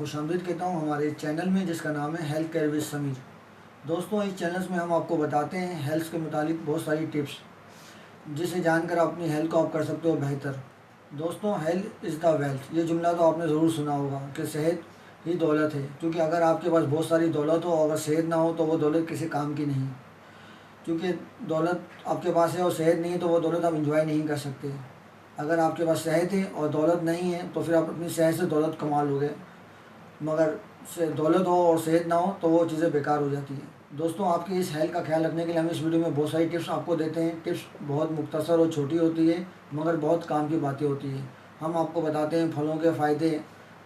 खुशामदीद कहता हूँ हमारे चैनल में, जिसका नाम है हेल्थ केयर विद समीर। दोस्तों, इस चैनल में हम आपको बताते हैं हेल्थ के मुतालिक बहुत सारी टिप्स, जिसे जानकर अपनी हेल्थ को आप कर सकते हो बेहतर। दोस्तों, हेल्थ इज़ द वेल्थ, ये जुमला तो आपने ज़रूर सुना होगा कि सेहत ही दौलत है। क्योंकि अगर आपके पास बहुत सारी दौलत हो, अगर सेहत ना हो तो वो दौलत किसी काम की नहीं। क्योंकि दौलत आपके पास है और सेहत नहीं है तो वो दौलत आप इंजॉय नहीं कर सकते। अगर आपके पास सेहत है और दौलत नहीं है तो फिर आप अपनी सेहत से दौलत कमा लोगे, मगर से दौलत हो और सेहत ना हो तो वो चीज़ें बेकार हो जाती हैं। दोस्तों, आपकी इस हेल्थ का ख्याल रखने के लिए हम इस वीडियो में बहुत सारी टिप्स आपको देते हैं। टिप्स बहुत मुख्तसर और छोटी होती है, मगर बहुत काम की बातें होती हैं। हम आपको बताते हैं फलों के फ़ायदे,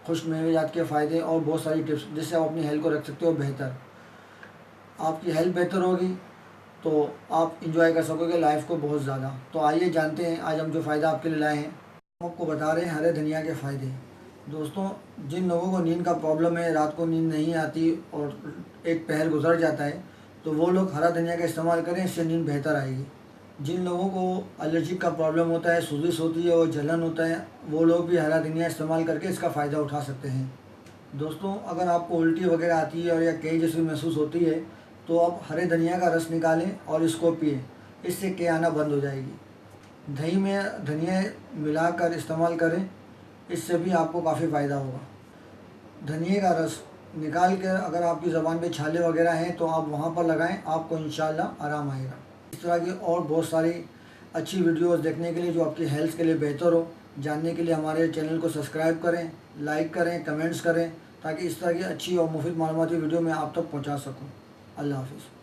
खुश्क मेवेजात के फ़ायदे और बहुत सारी टिप्स, जिससे आप अपनी हेल्थ को रख सकते हो बेहतर। आपकी हेल्थ बेहतर होगी तो आप इंजॉय कर सकोगे लाइफ को बहुत ज़्यादा। तो आइए जानते हैं आज हम जो फ़ायदा आपके लिए लाए हैं। हम आपको बता रहे हैं हरे धनिया के फ़ायदे। दोस्तों, जिन लोगों को नींद का प्रॉब्लम है, रात को नींद नहीं आती और एक पहर गुजर जाता है, तो वो लोग हरा धनिया का इस्तेमाल करें, इससे नींद बेहतर आएगी। जिन लोगों को एलर्जी का प्रॉब्लम होता है, सोजिश होती है और जलन होता है, वो लोग भी हरा धनिया इस्तेमाल करके इसका फ़ायदा उठा सकते हैं। दोस्तों, अगर आपको उल्टी वगैरह आती है और या कई जैसी महसूस होती है, तो आप हरे धनिया का रस निकालें और इसको पिए, इससे के आना बंद हो जाएगी। दही में धनिया मिलाकर इस्तेमाल करें, इससे भी आपको काफ़ी फ़ायदा होगा। धनिए का रस निकाल कर अगर आपकी ज़बान पे छाले वगैरह हैं तो आप वहाँ पर लगाएं, आपको इंशाल्लाह आराम आएगा। इस तरह की और बहुत सारी अच्छी वीडियोस देखने के लिए जो आपकी हेल्थ के लिए बेहतर हो, जानने के लिए हमारे चैनल को सब्सक्राइब करें, लाइक करें, कमेंट्स करें, ताकि इस तरह की अच्छी और मुफीद मालूमाती वीडियो मैं आप तक पहुँचा सकूँ। अल्लाह हाफ़िज़।